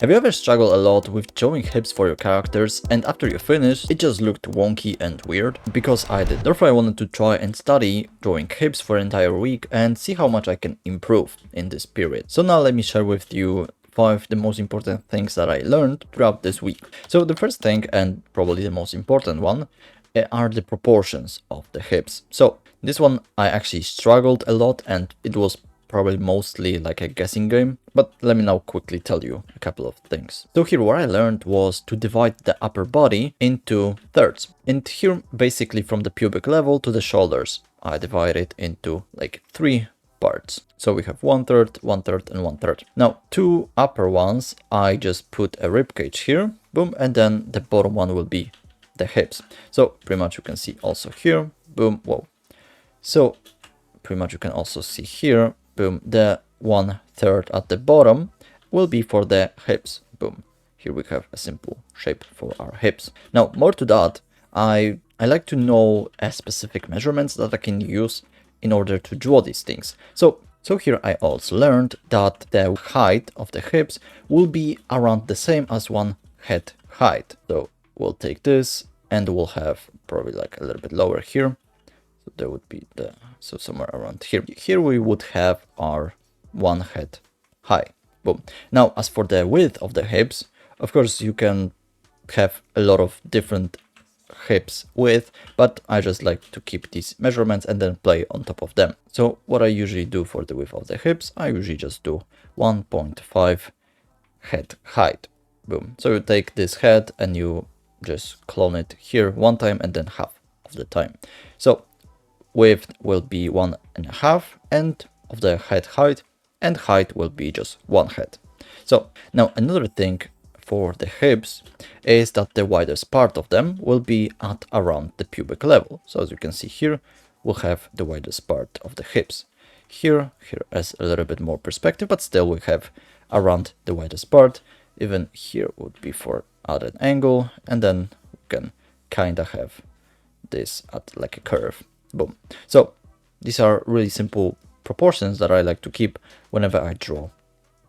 Have you ever struggled a lot with drawing hips for your characters and after you finish, it just looked wonky and weird? Because I did. Therefore I wanted to try and study drawing hips for an entire week and see how much I can improve in this period. So now let me share with you 5 the most important things that I learned throughout this week. So the first thing, and probably the most important one, are the proportions of the hips. So this one I actually struggled a lot and it was probably mostly like a guessing game, but let me now quickly tell you a couple of things. So here what I learned was to divide the upper body into thirds. And here basically from the pubic level to the shoulders, I divide it into like 3 parts. So we have 1/3, 1/3 and 1/3. Now 2 upper ones, I just put a rib cage here, boom, and then the bottom one will be the hips. So pretty much you can see also here, boom, whoa. So pretty much you can also see here, boom, the 1/3 at the bottom will be for the hips, boom. Here we have a simple shape for our hips. Now, more to that, I like to know specific measurements that I can use in order to draw these things. So here I also learned that the height of the hips will be around the same as one head height. So we'll take this and we'll have probably like a little bit lower here. So there would be so somewhere around here. Here we would have our one head high. Boom. Now, as for the width of the hips, of course, you can have a lot of different hips width, but I just like to keep these measurements and then play on top of them. So what I usually do for the width of the hips, I usually just do 1.5 head height. Boom. So you take this head and you just clone it here one time and then half of the time. So width will be 1.5 and of the head height, and height will be just 1 head. So now another thing for the hips is that the widest part of them will be at around the pubic level. So as you can see here, we'll have the widest part of the hips. Here as a little bit more perspective, but still we have around the widest part. Even here would be for at an angle, and then we can kind of have this at like a curve. Boom. So these are really simple proportions that I like to keep whenever I draw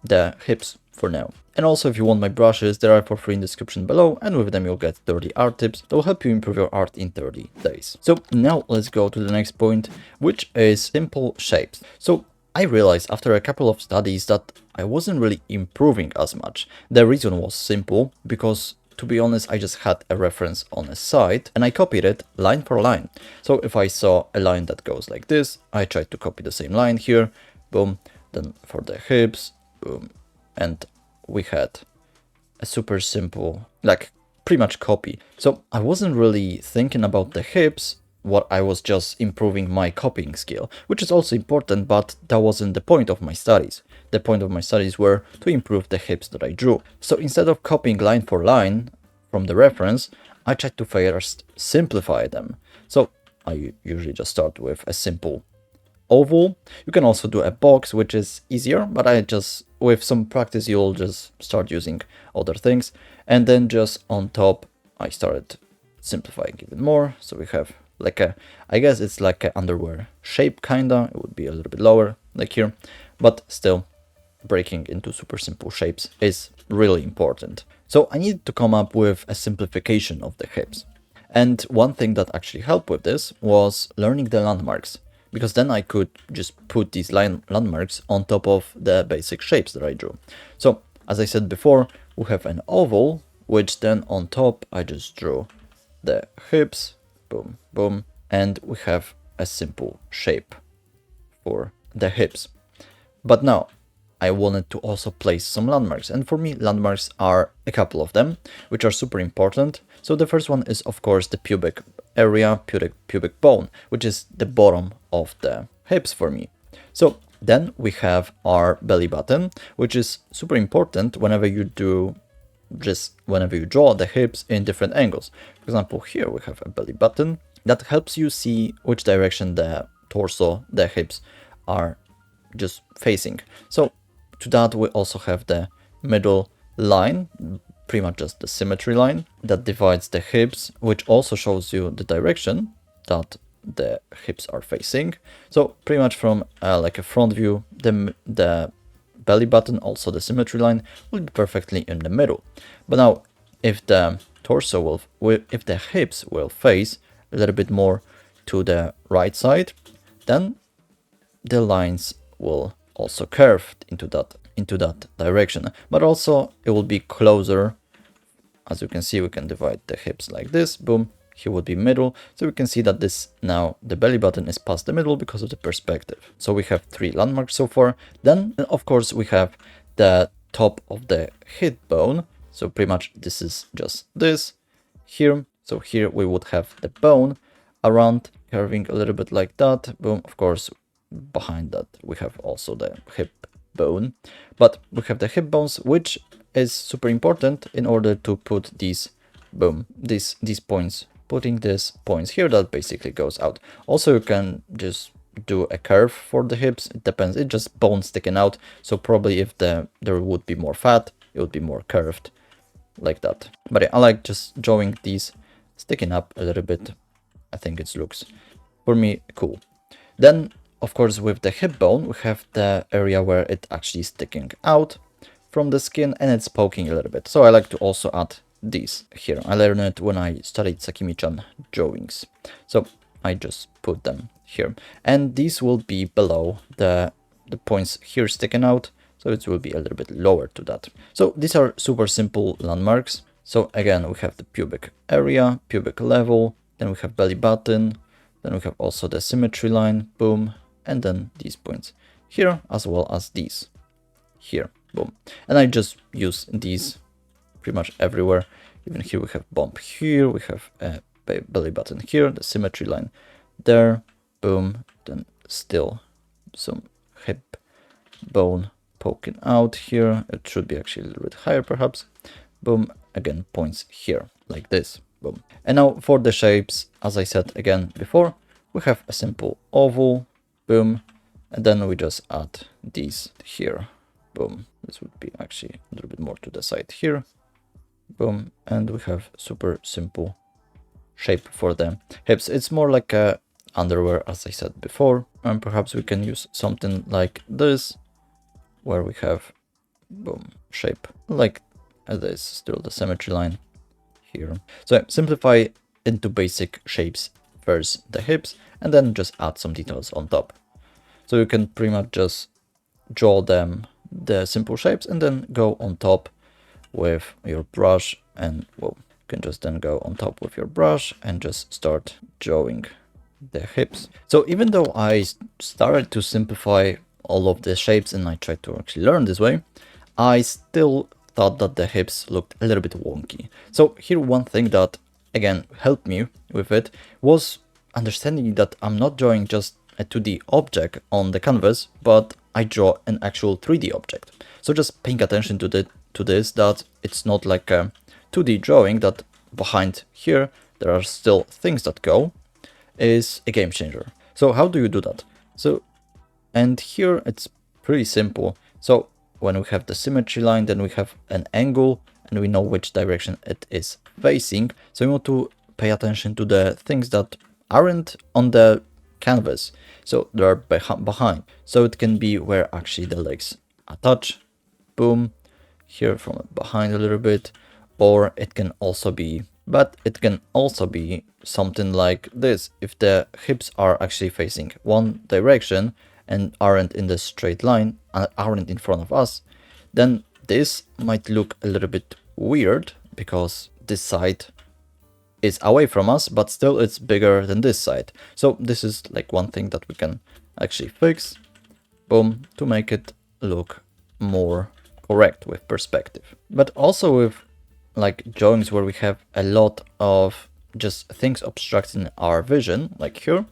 the hips for now. And also if you want my brushes, they are for free in the description below, and with them you'll get 30 art tips that will help you improve your art in 30 days. So now let's go to the next point, which is simple shapes. So I realized after a couple of studies that I wasn't really improving as much. The reason was simple, because to be honest, I just had a reference on a site and I copied it line for line. So if I saw a line that goes like this, I tried to copy the same line here, boom, then for the hips, boom, and we had a super simple, like pretty much copy. So I wasn't really thinking about the hips, what I was just improving my copying skill, which is also important, but that wasn't the point of my studies. The point of my studies were to improve the hips that I drew. So instead of copying line for line from the reference, I tried to first simplify them. So I usually just start with a simple oval. You can also do a box, which is easier, but with some practice, you'll just start using other things. And then just on top, I started simplifying even more. So we have like I guess it's like an underwear shape, kinda. It would be a little bit lower, like here, but still breaking into super simple shapes is really important. So I needed to come up with a simplification of the hips. And one thing that actually helped with this was learning the landmarks, because then I could just put these landmarks on top of the basic shapes that I drew. So as I said before, we have an oval, which then on top I just drew the hips, boom, boom, and we have a simple shape for the hips. But now I wanted to also place some landmarks, and for me landmarks are a couple of them, which are super important. So the first one is of course the pubic area, pubic bone, which is the bottom of the hips for me. So then we have our belly button, which is super important whenever you draw the hips in different angles. For example, here we have a belly button that helps you see which direction the torso, the hips are just facing. So to that we also have the middle line, pretty much just the symmetry line that divides the hips, which also shows you the direction that the hips are facing. So pretty much from like a front view, the belly button, also the symmetry line, will be perfectly in the middle. But now, if the torso if the hips will face a little bit more to the right side, then the lines will also curve into that direction. But also it will be closer. As you can see, we can divide the hips like this. Boom. Here would be middle. So we can see that this now the belly button is past the middle because of the perspective. So we have 3 landmarks so far. Then of course we have the top of the hip bone. So pretty much this is just this here. So here we would have the bone around curving a little bit like that. Boom. Of course, behind that we have also the hip bone, but we have the hip bones, which is super important in order to put these these points. Putting these points here, that basically goes out. Also, you can just do a curve for the hips. It depends. It's just bone sticking out. So probably if there would be more fat, it would be more curved like that. But yeah, I like just drawing these sticking up a little bit. I think it looks, for me, cool. Then, of course, with the hip bone, we have the area where it actually sticking out from the skin and it's poking a little bit. So I like to also add these here. I learned it when I studied Sakimi-chan drawings. So I just put them here. And these will be below the points here sticking out. So it will be a little bit lower to that. So these are super simple landmarks. So again, we have the pubic area, pubic level, then we have belly button, then we have also the symmetry line, boom, and then these points here, as well as these here, boom. And I just use these pretty much everywhere. Even here we have bump here, we have a belly button here, the symmetry line there, boom, then still some hip bone poking out here. It should be actually a little bit higher perhaps, boom, again points here like this, boom. And now for the shapes, as I said again before, we have a simple oval, boom, and then we just add these here, boom. This would be actually a little bit more to the side here, boom, and we have super simple shape for the hips. It's more like a underwear, as I said before, and perhaps we can use something like this, where we have, boom, shape like this, still the symmetry line here. So simplify into basic shapes first the hips, and then just add some details on top. So you can pretty much just draw them, the simple shapes, and then go on top with your brush, and well, you can just then go on top with your brush and just start drawing the hips. So even though I started to simplify all of the shapes and I tried to actually learn this way, I still thought that the hips looked a little bit wonky. So here one thing that again helped me with it was understanding that I'm not drawing just a 2D object on the canvas, but I draw an actual 3D object. So just paying attention to this, that it's not like a 2D drawing, that behind here there are still things that go, is a game changer. So how do you do that? So, and here it's pretty simple. So when we have the symmetry line, then we have an angle and we know which direction it is facing. So we want to pay attention to the things that aren't on the canvas. So they're behind. So it can be where actually the legs attach, boom, here from behind a little bit, or it can also be, but it can also be something like this. If the hips are actually facing one direction and aren't in the straight line, aren't in front of us, then this might look a little bit weird because this side is away from us, but still it's bigger than this side. So this is like one thing that we can actually fix, boom, to make it look more correct with perspective. But also with like drawings where we have a lot of just things obstructing our vision, like here,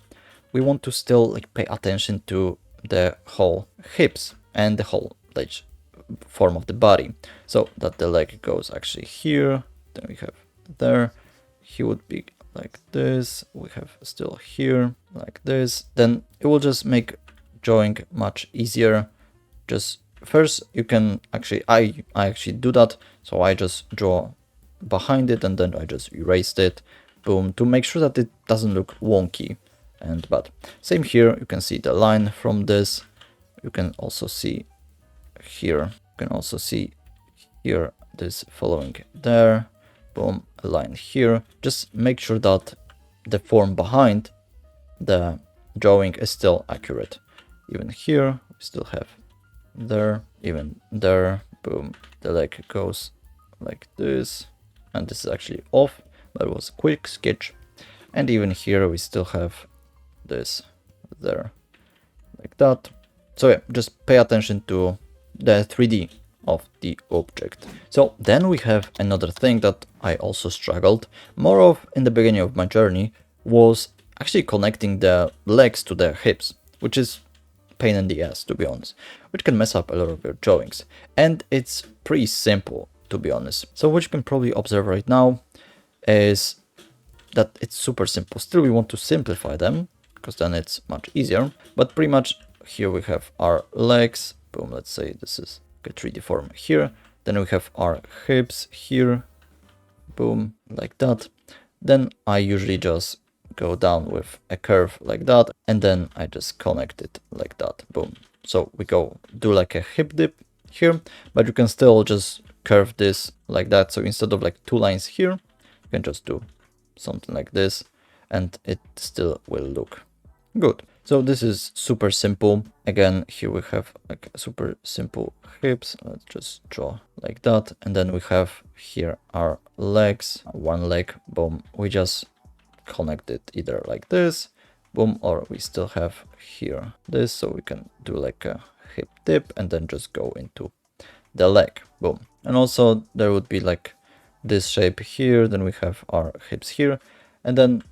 we want to still like pay attention to the whole hips and the whole like form of the body. So that the leg goes actually here, then we have there, he would be like this, we have still here like this, then it will just make drawing much easier. Just first you can actually, I actually do that, so I just draw behind it and then I just erased it, boom, to make sure that it doesn't look wonky and bad. Same here, you can see the line from this, you can also see here. You can also see here this following there. Boom, a line here. Just make sure that the form behind the drawing is still accurate. Even here, we still have there, even there. Boom, the leg goes like this. And this is actually off, but it was a quick sketch. And even here, we still have this there, like that. So yeah, just pay attention to the 3D of the object. So then we have another thing that I also struggled more of in the beginning of my journey, was actually connecting the legs to the hips, which is pain in the ass, to be honest, which can mess up a lot of your drawings. And it's pretty simple, to be honest. So what you can probably observe right now is that it's super simple. Still, we want to simplify them because then it's much easier. But pretty much here we have our legs. Boom, let's say this is a 3D form here. Then we have our hips here. Boom, like that. Then I usually just go down with a curve like that, and then I just connect it like that. Boom. So we do like a hip dip here, but you can still just curve this like that. So instead of like 2 lines here, you can just do something like this, and it still will look good. So this is super simple. Again, here we have like super simple hips. Let's just draw like that. And then we have here our legs, one leg. Boom. We just connect it either like this, boom, or we still have here this, so we can do like a hip dip and then just go into the leg. Boom. And also there would be like this shape here, then we have our hips here, and then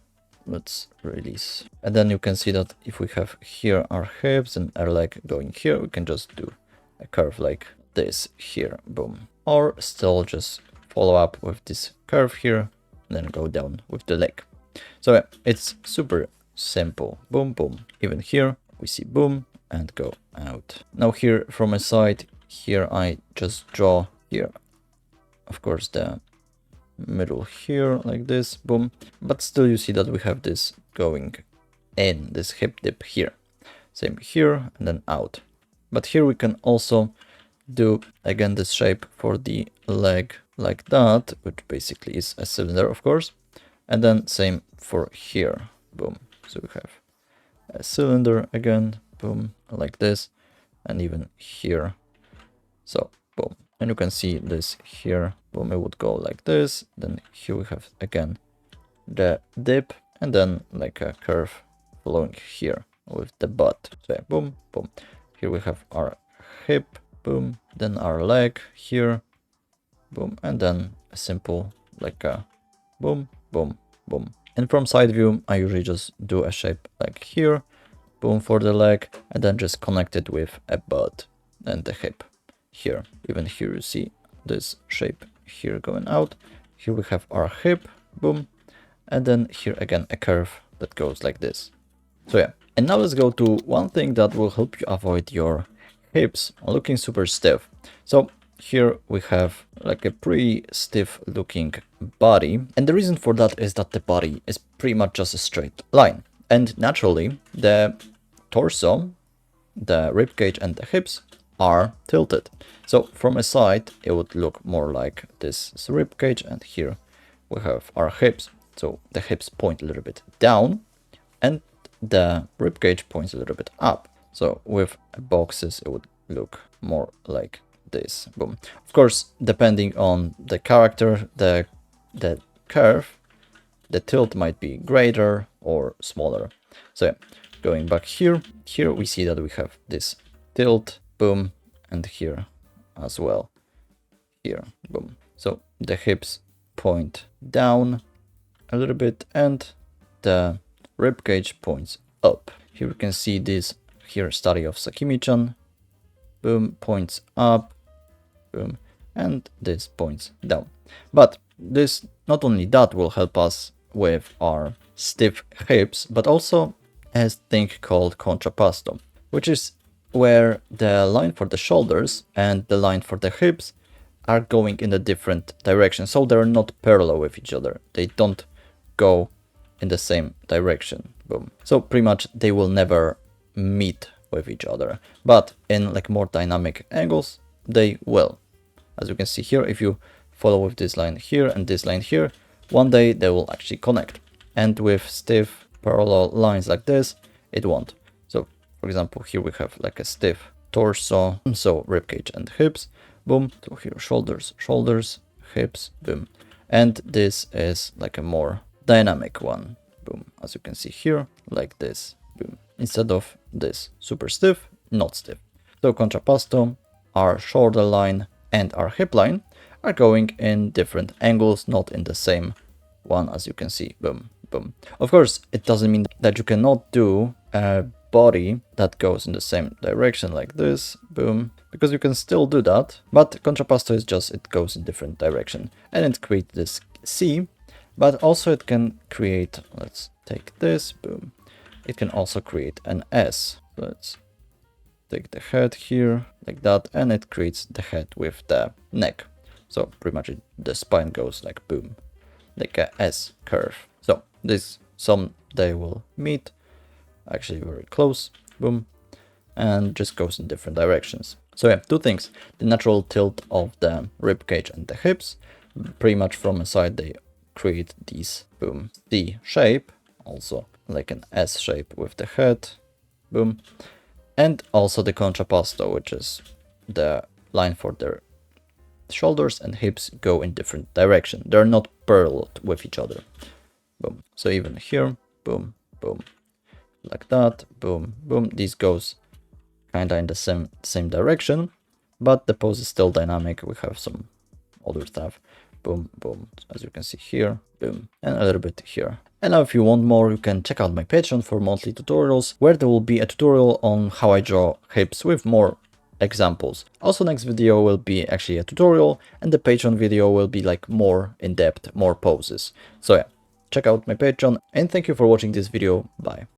let's release. And then you can see that if we have here our hips and our leg going here, we can just do a curve like this here. Boom. Or still just follow up with this curve here and then go down with the leg. So yeah, it's super simple. Boom, boom. Even here we see boom and go out. Now here from a side, here I just draw here, of course, the middle here like this, boom. But still you see that we have this going in, this hip dip here. Same here and then out. But here we can also do again this shape for the leg like that, which basically is a cylinder, of course. And then same for here, boom. So we have a cylinder again, boom, like this, and even here. So boom. And you can see this here, boom, it would go like this. Then here we have again the dip, and then like a curve following here with the butt. So yeah, boom, boom. Here we have our hip, boom, then our leg here, boom, and then a simple like a boom, boom, boom. And from side view, I usually just do a shape like here, boom, for the leg, and then just connect it with a butt and the hip here. Even here you see this shape here going out. Here we have our hip, boom, and then here again a curve that goes like this. So yeah, and now let's go to one thing that will help you avoid your hips looking super stiff. So here we have like a pretty stiff looking body, and the reason for that is that the body is pretty much just a straight line, and naturally the torso, the ribcage and the hips are tilted. So from a side it would look more like this is ribcage, and here we have our hips. So the hips point a little bit down and the ribcage points a little bit up. So with boxes it would look more like this, boom. Of course, depending on the character, the curve, the tilt might be greater or smaller. So yeah, going back here we see that we have this tilt, boom, and here as well, here, boom. So the hips point down a little bit and the ribcage points up. Here we can see this here study of Sakimi-chan, boom, points up, boom, and this points down. But this, not only that will help us with our stiff hips, but also a thing called contrappasto, which is where the line for the shoulders and the line for the hips are going in a different direction. So they're not parallel with each other. They don't go in the same direction, boom. So pretty much they will never meet with each other, but in like more dynamic angles, they will. As you can see here, if you follow with this line here and this line here, one day they will actually connect. And with stiff parallel lines like this, it won't. So for example, here we have like a stiff torso, so ribcage and hips, boom. So here shoulders, shoulders, hips, boom. And this is like a more dynamic one, boom. As you can see here, like this, boom. Instead of this super stiff, not stiff. So contrapposto, our shoulder line and our hip line are going in different angles, not in the same one, as you can see, boom, boom. Of course, it doesn't mean that you cannot do a body that goes in the same direction like this, boom, because you can still do that, but contrapposto is just, it goes in different direction, and it creates this C, but also it can create, let's take this, boom, it can also create an S. Let's take the head here, like that, and it creates the head with the neck. So pretty much the spine goes like boom, like a S curve. So this someday will meet, actually very close, boom, and just goes in different directions. So yeah, two things: the natural tilt of the rib cage and the hips, pretty much from a side they create these boom C shape, also like an S shape with the head, boom, and also the contrapposto, which is the line for their shoulders and hips go in different direction. They're not parallel with each other, boom. So even here, boom, boom, like that, boom, boom. This goes kind of in the same direction, but the pose is still dynamic. We have some other stuff, boom, boom, as you can see here, boom, and a little bit here. And now if you want more, you can check out my Patreon for monthly tutorials, where there will be a tutorial on how I draw hips with more examples. Also, next video will be actually a tutorial, and the Patreon video will be like more in depth, more poses. So yeah, check out my Patreon, and thank you for watching this video. Bye.